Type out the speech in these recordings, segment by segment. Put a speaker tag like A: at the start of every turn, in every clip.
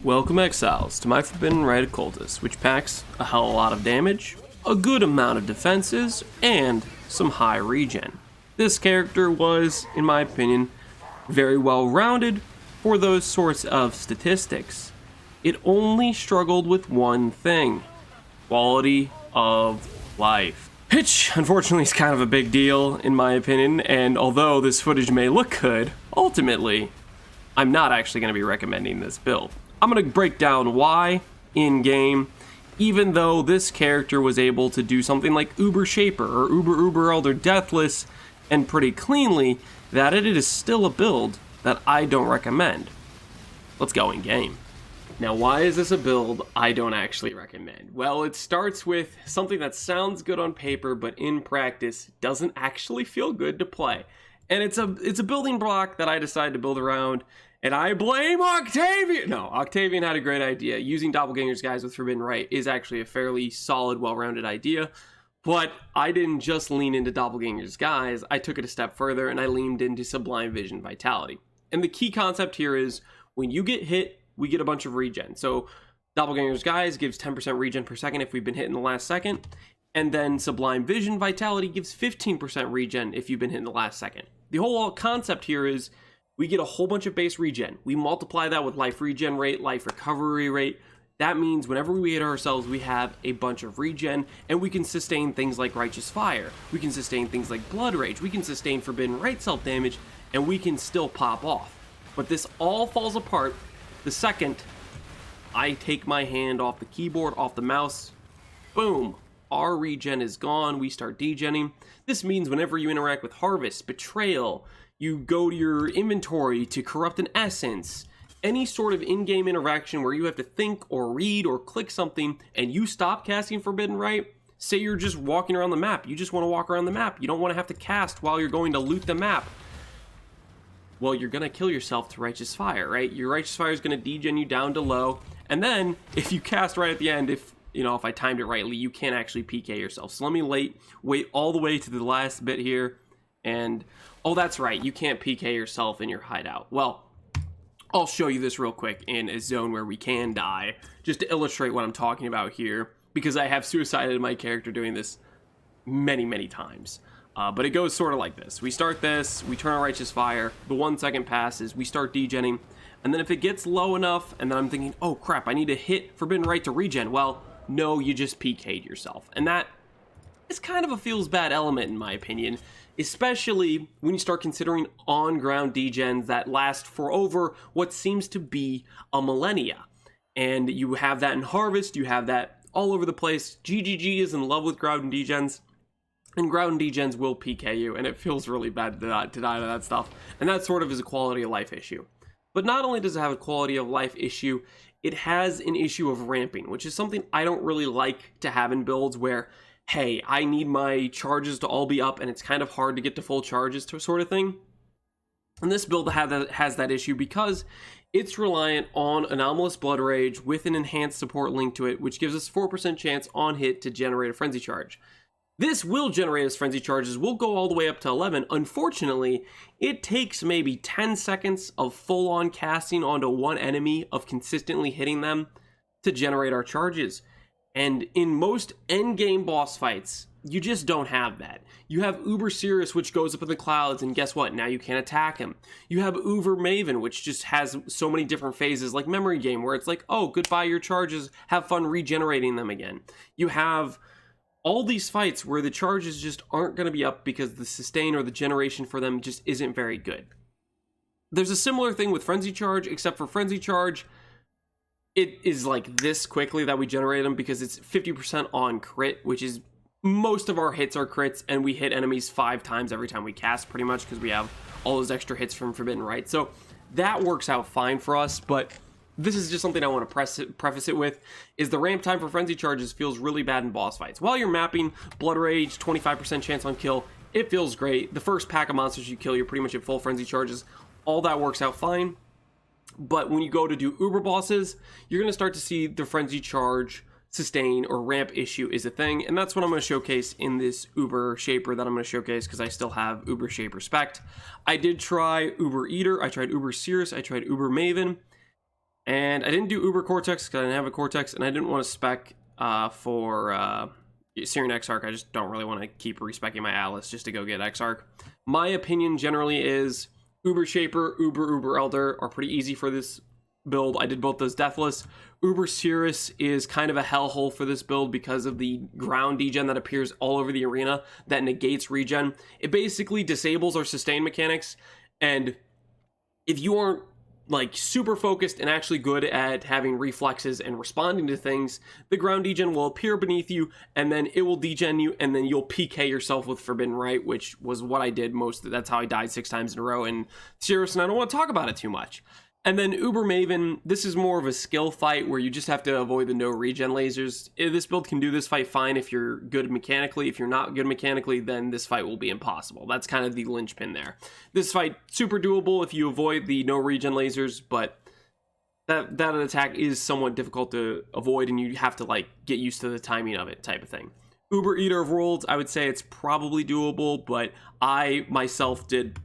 A: Welcome exiles to my forbidden Rite Occultist, which packs a hell of a lot of damage, a good amount of defenses, and some high regen. This character was, in my opinion, very well rounded for those sorts of statistics. It only struggled with one thing: quality of life. Which, unfortunately, is kind of a big deal, in my opinion, and although this footage may look good, ultimately, I'm not actually going to be recommending this build. I'm going to break down why in-game, even though this character was able to do something like Uber Shaper or Uber Elder Deathless and pretty cleanly, that it is still a build that I don't recommend. Let's go in-game. Now, why is this a build I don't actually recommend? Well, it starts with something that sounds good on paper, but in practice doesn't actually feel good to play. And it's a building block that I decided to build around, and I blame Octavian! No, Octavian had a great idea. Using Doppelganger's Guise with Forbidden Rite is actually a fairly solid, well-rounded idea, but I didn't just lean into Doppelganger's Guise, I took it a step further, and I leaned into Sublime Vision Vitality. And the key concept here is, when you get hit, we get a bunch of regen. So Doppelganger's Guise gives 10% regen per second if we've been hit in the last second, and then Sublime Vision Vitality gives 15% regen if you've been hit in the last second. The whole concept here is we get a whole bunch of base regen. We multiply that with life regen rate, life recovery rate. That means whenever we hit ourselves, we have a bunch of regen, and we can sustain things like Righteous Fire. We can sustain things like Blood Rage. We can sustain Forbidden Rite self-damage, and we can still pop off. But this all falls apart the second I take my hand off the keyboard, off the mouse. Boom. Our regen is gone. We start degenning. This means whenever you interact with Harvest, Betrayal, you go to your inventory to corrupt an essence, any sort of in-game interaction where you have to think or read or click something and you stop casting Forbidden Rite, say you're just walking around the map, you just want to walk around the map, you don't want to have to cast while you're going to loot the map. Well, you're going to kill yourself to Righteous Fire, right? Your Righteous Fire is going to degen you down to low, and then if you cast right at the end, if I timed it rightly, you can't actually PK yourself. So let me wait all the way to the last bit here, and oh, that's right, you can't PK yourself in your hideout. Well, I'll show you this real quick in a zone where we can die, just to illustrate what I'm talking about here, because I have suicided my character doing this many, many times. But it goes sort of like this. We start this, we turn on Righteous Fire, the 1 second passes, we start degenning, and then if it gets low enough, and then I'm thinking, oh crap, I need to hit Forbidden Rite to regen, well, no, you just PK'd yourself. And that is kind of a feels bad element in my opinion, especially when you start considering on-ground degens that last for over what seems to be a millennia. And you have that in Harvest, you have that all over the place. GGG is in love with ground degens, and ground degens will PK you, and it feels really bad to die to that stuff. And that sort of is a quality of life issue. But not only does it have a quality of life issue, it has an issue of ramping, which is something I don't really like to have in builds where, hey, I need my charges to all be up and it's kind of hard to get to full charges sort of thing. And this build has that issue because it's reliant on Anomalous Blood Rage with an enhanced support link to it, which gives us 4% chance on hit to generate a Frenzy Charge. This will generate us Frenzy Charges, will go all the way up to 11. Unfortunately, it takes maybe 10 seconds of full-on casting onto one enemy, of consistently hitting them, to generate our charges. And in most endgame boss fights, you just don't have that. You have Uber Cirrus, which goes up in the clouds, and guess what? Now you can't attack him. You have Uber Maven, which just has so many different phases, like Memory Game, where it's like, oh, goodbye your charges, have fun regenerating them again. You have all these fights where the charges just aren't going to be up because the sustain or the generation for them just isn't very good. There's a similar thing with Frenzy Charge, except for Frenzy Charge, it is like this quickly that we generate them because it's 50% on crit, which is most of our hits are crits, and we hit enemies 5 times every time we cast pretty much because we have all those extra hits from Forbidden Rite. So that works out fine for us, but this is just something I want to preface it with, is the ramp time for Frenzy Charges feels really bad in boss fights. While you're mapping Blood Rage, 25% chance on kill, it feels great. The first pack of monsters you kill, you're pretty much at full Frenzy Charges. All that works out fine. But when you go to do Uber bosses, you're going to start to see the Frenzy Charge sustain or ramp issue is a thing, and that's what I'm going to showcase in this Uber Shaper that I'm going to showcase because I still have Uber Shaper spec'd. I did try Uber Eater, I tried Uber Cirrus, I tried Uber Maven. And I didn't do Uber Cortex because I didn't have a Cortex, and I didn't want to spec for Syrian Exarch. I just don't really want to keep respecking my Atlas just to go get Exarch. My opinion generally is Uber Shaper, Uber Elder are pretty easy for this build. I did both those deathless. Uber Cirrus is kind of a hellhole for this build because of the ground degen that appears all over the arena that negates regen. It basically disables our sustain mechanics, and if you aren't like super focused and actually good at having reflexes and responding to things, the ground degen will appear beneath you, and then it will degen you, and then you'll PK yourself with Forbidden Rite, which was what I did most. That's how I died 6 times in a row in Cirrus, and I don't want to talk about it too much. And then Uber Maven, this is more of a skill fight where you just have to avoid the no regen lasers. This build can do this fight fine if you're good mechanically. If you're not good mechanically, then this fight will be impossible. That's kind of the linchpin there. This fight, super doable if you avoid the no regen lasers, but that attack is somewhat difficult to avoid, and you have to like get used to the timing of it type of thing. Uber Eater of Worlds, I would say it's probably doable, but I myself did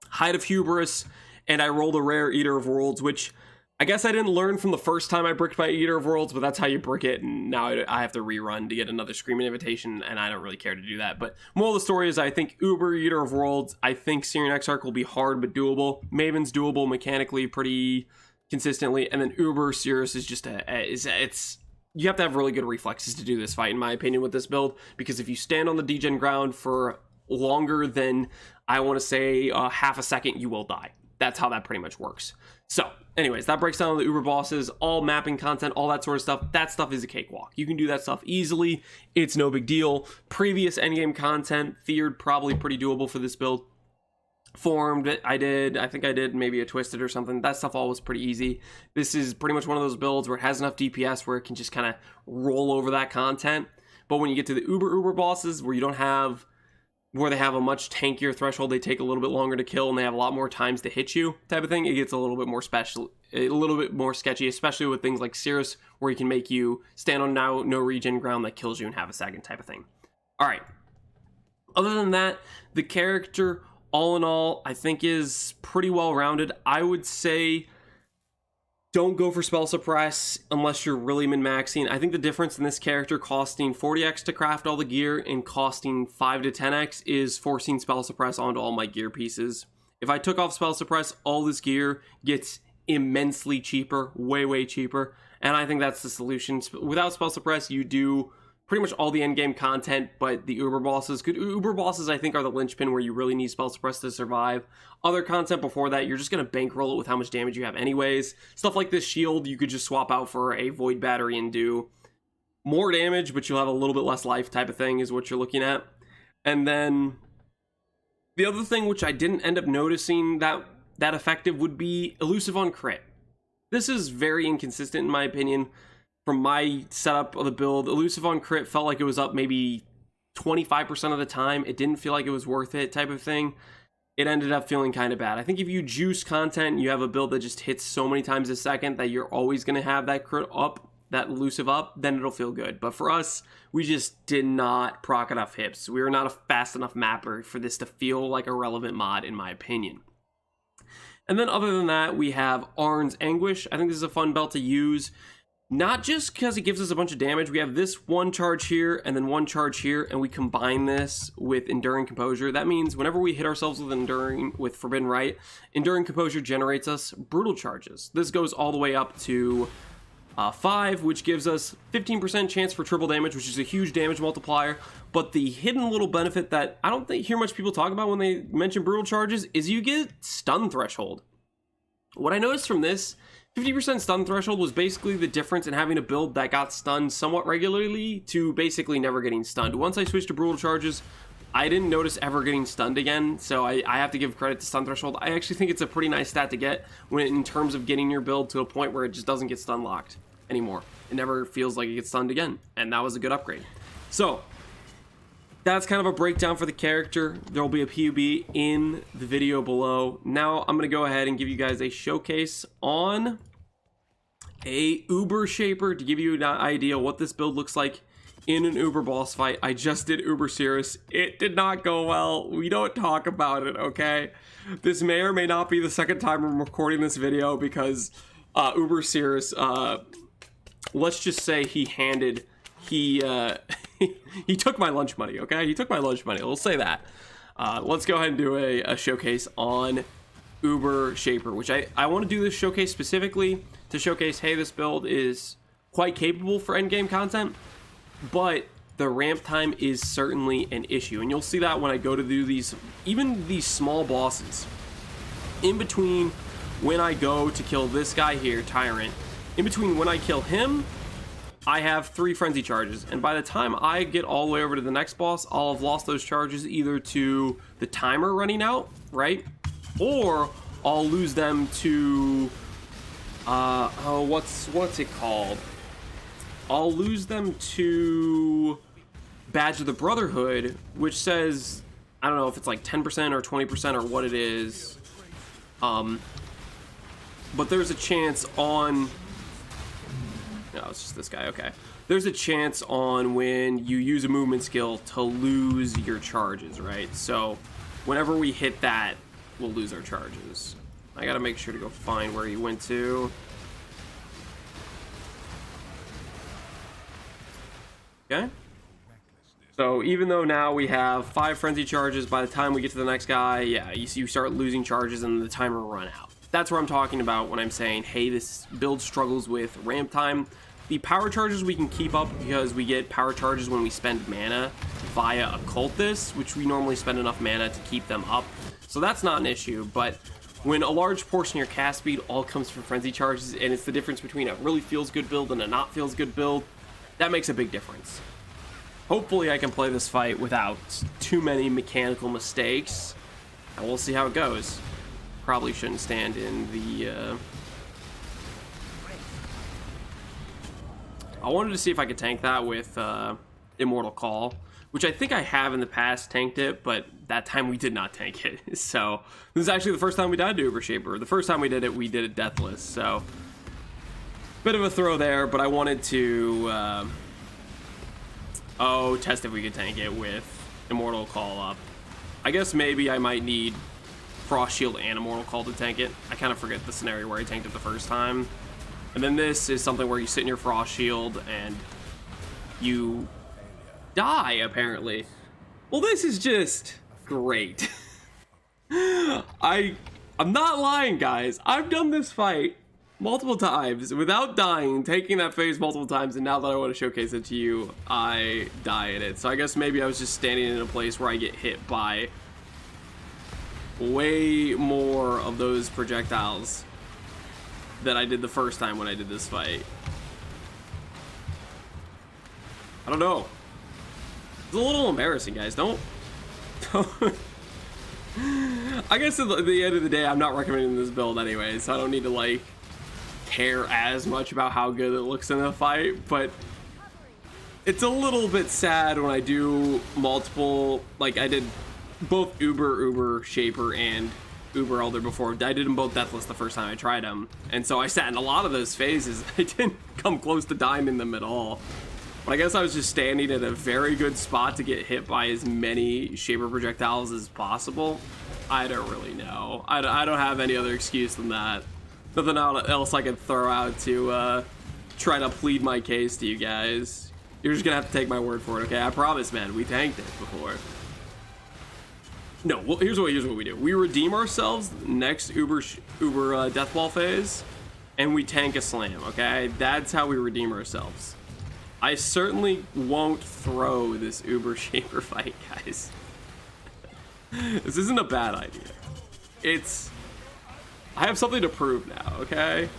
A: Height of Hubris, and I rolled a rare Eater of Worlds, which I guess I didn't learn from the first time I bricked my Eater of Worlds, but that's how you brick it, and now I have to rerun to get another Screaming Invitation, and I don't really care to do that. But moral of the story is I think Uber Eater of Worlds, I think Syrian Exarch will be hard but doable. Maven's doable mechanically pretty consistently, and then Uber Cirrus is just you have to have really good reflexes to do this fight, in my opinion, with this build, because if you stand on the degen ground for longer than, I want to say, half a second, you will die. That's how that pretty much works. So anyways, that breaks down the Uber bosses, all mapping content, all that sort of stuff. That stuff is a cakewalk. You can do that stuff easily. It's no big deal. Previous endgame content, feared, probably pretty doable for this build. Formed, I think I did maybe a Twisted or something. That stuff all was pretty easy. This is pretty much one of those builds where it has enough DPS where it can just kind of roll over that content. But when you get to the Uber bosses where they have a much tankier threshold, they take a little bit longer to kill, and they have a lot more times to hit you type of thing, it gets a little bit more special, a little bit more sketchy, especially with things like Cirrus, where he can make you stand on no regen ground that kills you in half a second type of thing. All right. Other than that, the character, all in all, I think is pretty well rounded. I would say don't go for Spell Suppress unless you're really min-maxing. I think the difference in this character costing 40x to craft all the gear and costing 5 to 10x is forcing Spell Suppress onto all my gear pieces. If I took off Spell Suppress, all this gear gets immensely cheaper, way cheaper, and I think that's the solution. Without Spell Suppress, you do pretty much all the endgame content, but the Uber bosses, I think, are the linchpin where you really need Spell Suppress to survive. Other content before that, you're just going to bankroll it with how much damage you have anyways. Stuff like this shield, you could just swap out for a Void Battery and do more damage, but you'll have a little bit less life type of thing is what you're looking at. And then the other thing, which I didn't end up noticing that effective, would be Elusive on Crit. This is very inconsistent in my opinion. From my setup of the build, Elusive on Crit felt like it was up maybe 25% of the time. It didn't feel like it was worth it type of thing. It ended up feeling kind of bad. I think if you juice content, you have a build that just hits so many times a second that you're always going to have that crit up, that elusive up, then it'll feel good. But for us, we just did not proc enough hips. We were not a fast enough mapper for this to feel like a relevant mod, in my opinion. And then other than that, we have Arn's Anguish. I think this is a fun belt to use. Not just because it gives us a bunch of damage. We have this one charge here and then one charge here, and we combine this with Enduring Composure. That means whenever we hit ourselves with Forbidden Rite, Enduring Composure generates us brutal charges. This goes all the way up to 5, which gives us 15% chance for triple damage, which is a huge damage multiplier. But the hidden little benefit that I don't hear much people talk about when they mention brutal charges is you get stun threshold. What I noticed from this, 50% stun threshold was basically the difference in having a build that got stunned somewhat regularly to basically never getting stunned. Once I switched to brutal charges, I didn't notice ever getting stunned again, so I have to give credit to stun threshold. I actually think it's a pretty nice stat to get in terms of getting your build to a point where it just doesn't get stun locked anymore. It never feels like it gets stunned again, and that was a good upgrade. So that's kind of a breakdown for the character. There will be a PUB in the video below. Now I'm going to go ahead and give you guys a showcase on a Uber Shaper to give you an idea what this build looks like in an Uber boss fight. I just did Uber Cirrus. It did not go well. We don't talk about it, okay? This may or may not be the second time I'm recording this video because Uber Sears, let's just say he he took my lunch money, okay? He took my lunch money, we'll say that. Let's go ahead and do a showcase on Uber Shaper, which I want to do this showcase specifically to showcase, hey, this build is quite capable for endgame content, but the ramp time is certainly an issue. And you'll see that when I go to do these, even these small bosses. In between when I go to kill this guy here, Tyrant, in between when I kill him, I have 3 frenzy charges, and by the time I get all the way over to the next boss, I'll have lost those charges either to the timer running out, right? Or I'll lose them to, what's it called? I'll lose them to Badge of the Brotherhood, which says, I don't know if it's like 10% or 20% or what it is. But there's a chance on, no, it's just this guy, okay. There's a chance on when you use a movement skill to lose your charges, right? So whenever we hit that, we'll lose our charges. I gotta make sure to go find where he went to. Okay. So even though now we have 5 frenzy charges, by the time we get to the next guy, yeah, you start losing charges and the timer will run out. That's what I'm talking about when I'm saying, hey, this build struggles with ramp time. The power charges we can keep up because we get power charges when we spend mana via Occultist, which we normally spend enough mana to keep them up. So that's not an issue, but when a large portion of your cast speed all comes from frenzy charges, and it's the difference between a really feels good build and a not feels good build, that makes a big difference. Hopefully I can play this fight without too many mechanical mistakes, and we'll see how it goes. Probably shouldn't stand in the, I wanted to see if I could tank that with Immortal Call, which I think I have in the past tanked it, but that time we did not tank it. So this is actually the first time we died to Uber Shaper. The first time we did it deathless, so bit of a throw there, but I wanted to test if we could tank it with Immortal Call up. I guess maybe I might need Frost Shield and Immortal Call to tank it. I kind of forget the scenario where I tanked it the first time. And then this is something where you sit in your Frost Shield and you die, apparently. Well, this is just great. I'm not lying, guys. I've done this fight multiple times without dying, taking that phase multiple times, and now that I want to showcase it to you, I die in it. So I guess maybe I was just standing in a place where I get hit by way more of those projectiles than I did the first time when I did this fight. I don't know. It's a little embarrassing, guys. Don't I guess at the end of the day, I'm not recommending this build anyway, so I don't need to like care as much about how good it looks in a fight, but it's a little bit sad when I do multiple, like I did both Uber Shaper and Uber Elder before. I did them both deathless the first time I tried them, and so I sat in a lot of those phases. I didn't come close to dying in them at all. But I guess I was just standing at a very good spot to get hit by as many Shaper projectiles as possible. I don't really know. I don't have any other excuse than that. Nothing else I could throw out to try to plead my case to you guys. You're just gonna have to take my word for it, okay? I promise, man. We tanked it before. No, well, here's what we do. We redeem ourselves next Uber Deathball phase, and we tank a slam, okay? That's how we redeem ourselves. I certainly won't throw this Uber Shaper fight, guys. This isn't a bad idea. I have something to prove now, okay?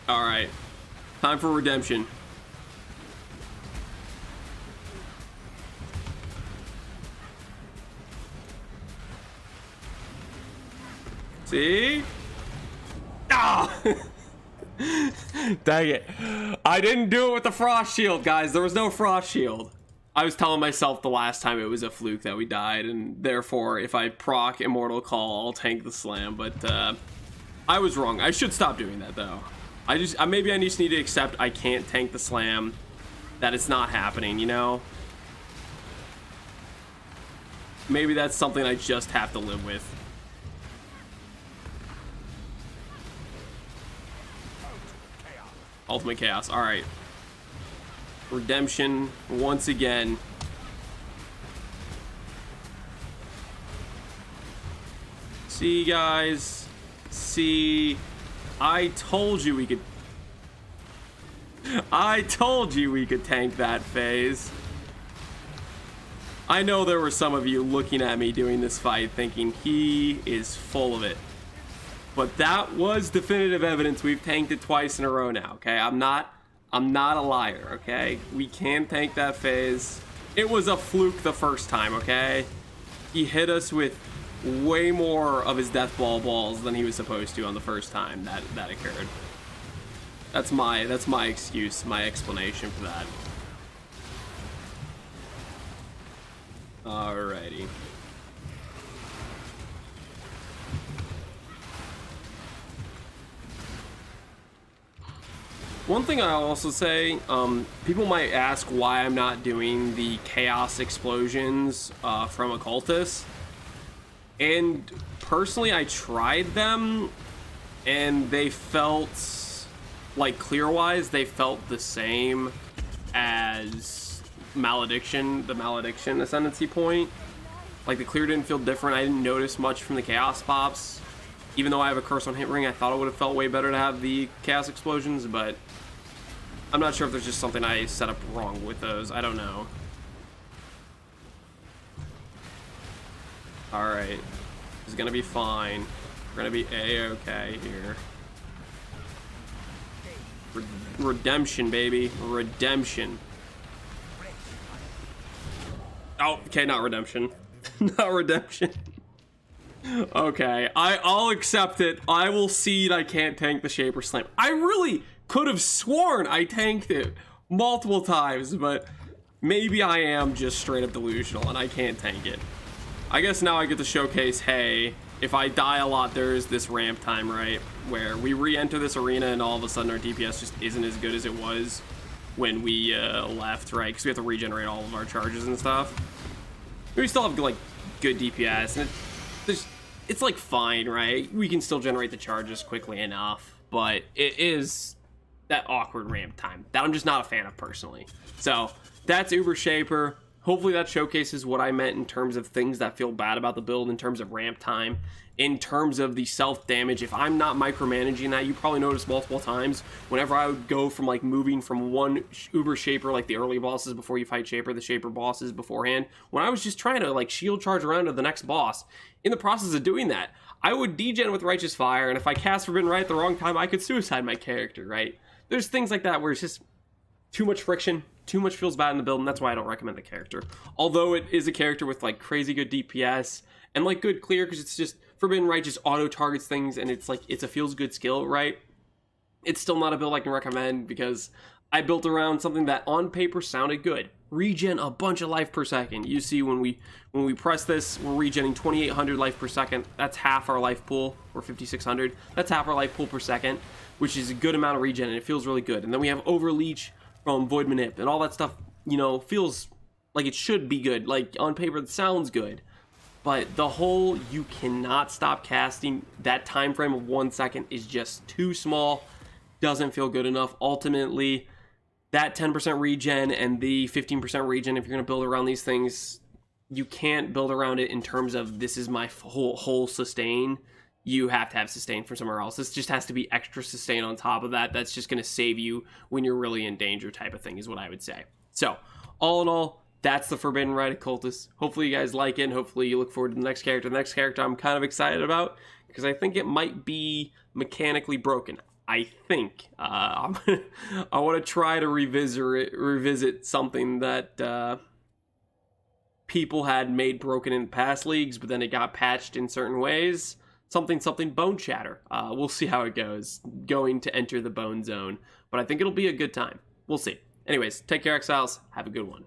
A: Alright. Time for redemption. See? Ah! Dang it. I didn't do it with the Frost Shield, guys. There was no Frost Shield. I was telling myself the last time it was a fluke that we died, and therefore, if I proc Immortal Call, I'll tank the slam, but I was wrong. I should stop doing that, though. Maybe I just need to accept I can't tank the slam, that it's not happening, you know? maybe that's something I just have to live with. Ultimate Chaos. All right. Redemption once again. See, guys. See, I told you we could. I told you we could tank that phase. I know there were some of you looking at me doing this fight thinking he is full of it. But that was definitive evidence. We've tanked it twice in a row now, okay? I'm not a liar, okay? We can tank that phase. It was a fluke the first time, okay? He hit us with way more of his death ball balls than he was supposed to on the first time that occurred. That's my excuse, my explanation for that. Alrighty. One thing I'll also say, people might ask why I'm not doing the chaos explosions from Occultist. And personally, I tried them, and they felt, like clear-wise, they felt the same as Malediction, the Malediction Ascendancy point. Like, the clear didn't feel different. I didn't notice much from the Chaos pops. Even though I have a curse on hit ring, I thought it would have felt way better to have the Chaos explosions, but I'm not sure if there's just something I set up wrong with those. I don't know. Alright. This is gonna be fine. We're gonna be A-okay here. Redemption, baby. Redemption. Oh, okay, not redemption. Not redemption. Okay, I'll accept it. I will cede I can't tank the Shaper Slam. I really could have sworn I tanked it multiple times, but maybe I am just straight up delusional and I can't tank it. I guess now I get to showcase, hey, if I die a lot, there is this ramp time, right? Where we re-enter this arena and all of a sudden our DPS just isn't as good as it was when we left, right? Because we have to regenerate all of our charges and stuff. We still have, like, good DPS, and it's like, fine, right? We can still generate the charges quickly enough, but it is that awkward ramp time that I'm just not a fan of personally. So, that's Uber Shaper. Hopefully that showcases what I meant in terms of things that feel bad about the build, in terms of ramp time, in terms of the self-damage. If I'm not micromanaging that, you probably noticed multiple times, whenever I would go from like moving from one Uber Shaper, like the early bosses before you fight Shaper, the Shaper bosses beforehand, when I was just trying to like shield charge around to the next boss, in the process of doing that, I would degen with Righteous Fire, and if I cast Forbidden Rite at the wrong time, I could suicide my character, right? There's things like that where it's just too much friction. Too much feels bad in the build, and that's why I don't recommend the character. Although it is a character with like crazy good DPS and like good clear, because it's just Forbidden Rite just auto targets things, and it's like it's a feels good skill, right? It's still not a build I can recommend because I built around something that on paper sounded good. Regen a bunch of life per second. You see when we press this, we're regenning 2,800 life per second. That's half our life pool, or 5,600. That's half our life pool per second, which is a good amount of regen, and it feels really good. And then we have Overleech from Void Manip, and all that stuff, you know, feels like it should be good. Like, on paper, it sounds good. But the whole, you cannot stop casting, that time frame of 1 second is just too small, doesn't feel good enough. Ultimately, that 10% regen and the 15% regen, if you're going to build around these things, you can't build around it in terms of, this is my whole sustain. You have to have sustain from somewhere else. This just has to be extra sustain on top of that. That's just going to save you when you're really in danger type of thing is what I would say. So, all in all, that's the Forbidden Rite Occultist. Hopefully you guys like it, and hopefully you look forward to the next character. The next character I'm kind of excited about, because I think it might be mechanically broken. I think. I want to try to revisit something that people had made broken in past leagues, but then it got patched in certain ways. Something Bone Shatter. We'll see how it goes. Going to enter the Bone Zone. But I think it'll be a good time. We'll see. Anyways, take care, Exiles. Have a good one.